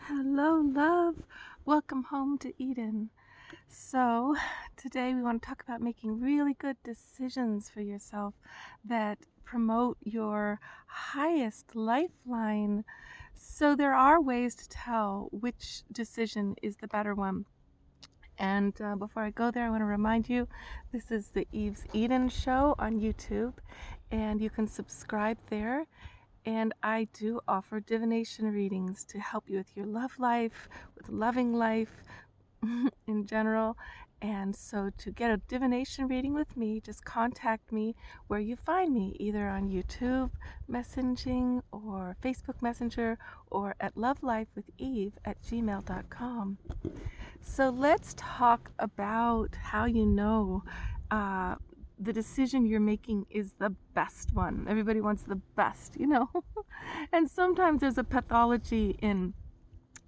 Hello, love. Welcome home to Eden. So, today we want to talk about making really good decisions for yourself that promote your highest lifeline. So, there are ways to tell which decision is the better one. And before I go there, I want to remind you this is the Eve's Eden show on YouTube, and you can subscribe there. And I do offer divination readings to help you with your love life, with loving life in general. And so to get a divination reading with me, just contact me where you find me, either on YouTube messaging or Facebook Messenger or at lovelifewitheve@gmail.com. So let's talk about how you know uh, the decision you're making is the best one. Everybody wants the best, and sometimes there's a pathology in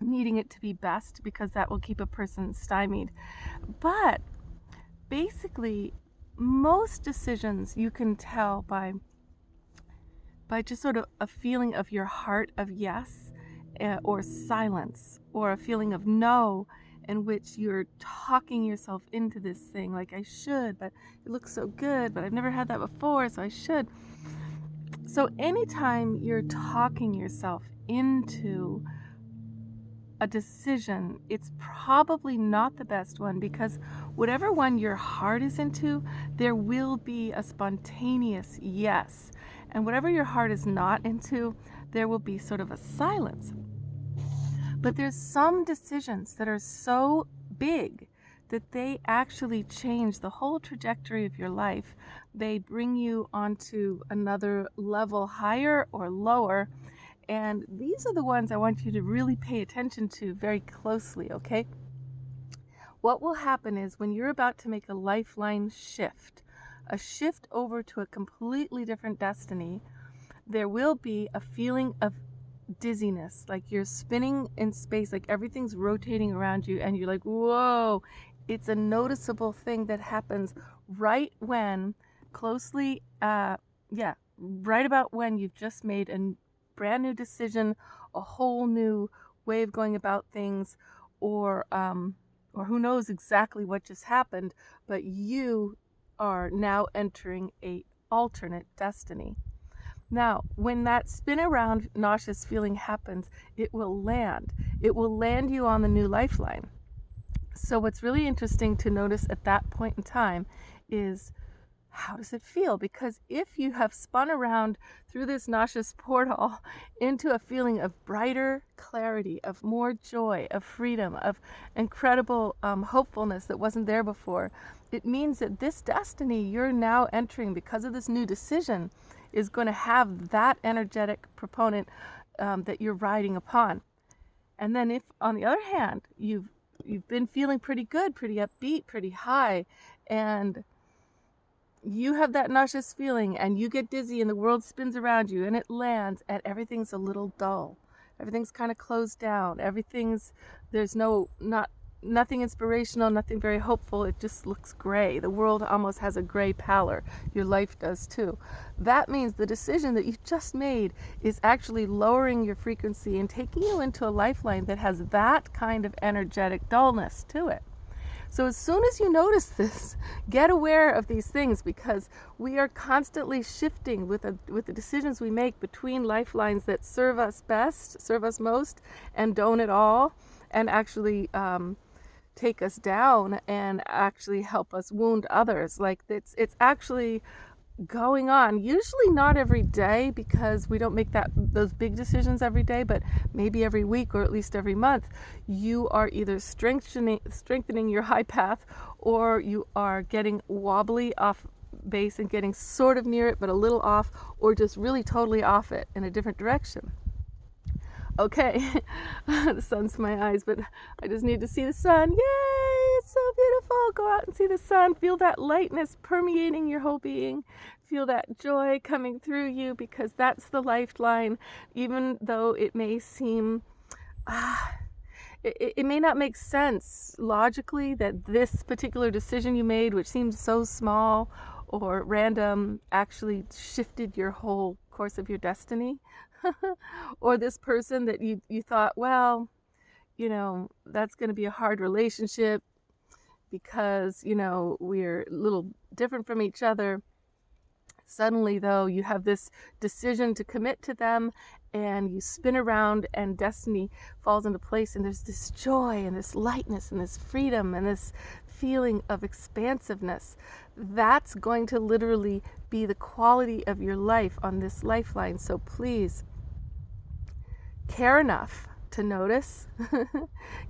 needing it to be best because that will keep a person stymied. But basically, most decisions you can tell by just sort of a feeling of your heart of yes or silence, or a feeling of no, in which you're talking yourself into this thing like, I should, but it looks so good, but I've never had that before, so I should. So anytime you're talking yourself into a decision, it's probably not the best one, because whatever one your heart is into, there will be a spontaneous yes. And whatever your heart is not into, there will be sort of a silence. But there's some decisions that are so big that they actually change the whole trajectory of your life. They bring you onto another level, higher or lower. And these are the ones I want you to really pay attention to very closely, okay? What will happen is when you're about to make a lifeline shift, a shift over to a completely different destiny, there will be a feeling of dizziness, like you're spinning in space, like everything's rotating around you, and you're like, whoa. It's a noticeable thing that happens right when right about when you've just made a brand new decision, a whole new way of going about things, or who knows exactly what just happened, but you are now entering a alternate destiny. Now, when that spin around nauseous feeling happens, it will land. It will land you on the new lifeline. So what's really interesting to notice at that point in time is, how does it feel? Because if you have spun around through this nauseous portal into a feeling of brighter clarity, of more joy, of freedom, of incredible hopefulness that wasn't there before, it means that this destiny you're now entering because of this new decision is going to have that energetic proponent that you're riding upon. And then if, on the other hand, you've been feeling pretty good, pretty upbeat, pretty high, and you have that nauseous feeling and you get dizzy and the world spins around you and it lands and everything's a little dull. Everything's kind of closed down. There's nothing inspirational, nothing very hopeful. It just looks gray. The world almost has a gray pallor. Your life does too. That means the decision that you just made is actually lowering your frequency and taking you into a lifeline that has that kind of energetic dullness to it. So as soon as you notice this, get aware of these things, because we are constantly shifting with the decisions we make between lifelines that serve us best, serve us most, and don't at all, and actually take us down and actually help us wound others. Like it's actually going on, usually not every day, because we don't make those big decisions every day, but maybe every week or at least every month, you are either strengthening your high path, or you are getting wobbly off base and getting sort of near it but a little off, or just really totally off it in a different direction. Okay, the sun's to my eyes, but I just need to see the sun. Yay, it's so beautiful. Go out and see the sun. Feel that lightness permeating your whole being. Feel that joy coming through you, because that's the lifeline. Even though it may seem, it may not make sense logically that this particular decision you made, which seems so small or random, actually shifted your whole course of your destiny. Or this person that you thought, well, that's going to be a hard relationship because, we're a little different from each other. Suddenly, though, you have this decision to commit to them, and you spin around and destiny falls into place, and there's this joy and this lightness and this freedom and this feeling of expansiveness. That's going to literally be the quality of your life on this lifeline. So please care enough to notice,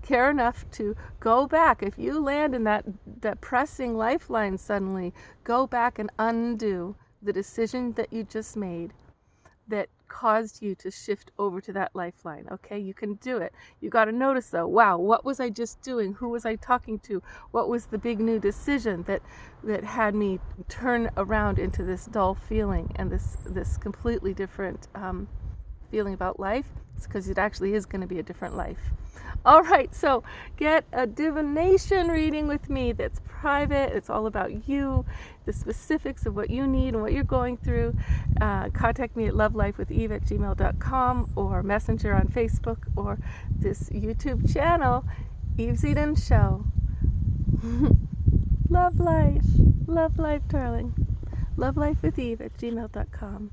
care enough to go back. If you land in that pressing lifeline suddenly, go back and undo the decision that you just made that caused you to shift over to that lifeline. Okay, you can do it. You got to notice though, wow, what was I just doing? Who was I talking to? What was the big new decision that had me turn around into this dull feeling and this completely different feeling about life? It's because it actually is going to be a different life. All right, so get a divination reading with me that's private. It's all about you, the specifics of what you need and what you're going through. Contact me at lovelifewitheve@gmail.com or Messenger on Facebook or this YouTube channel, Eve's Eden Show. Love life, darling. Lovelifewitheve@gmail.com.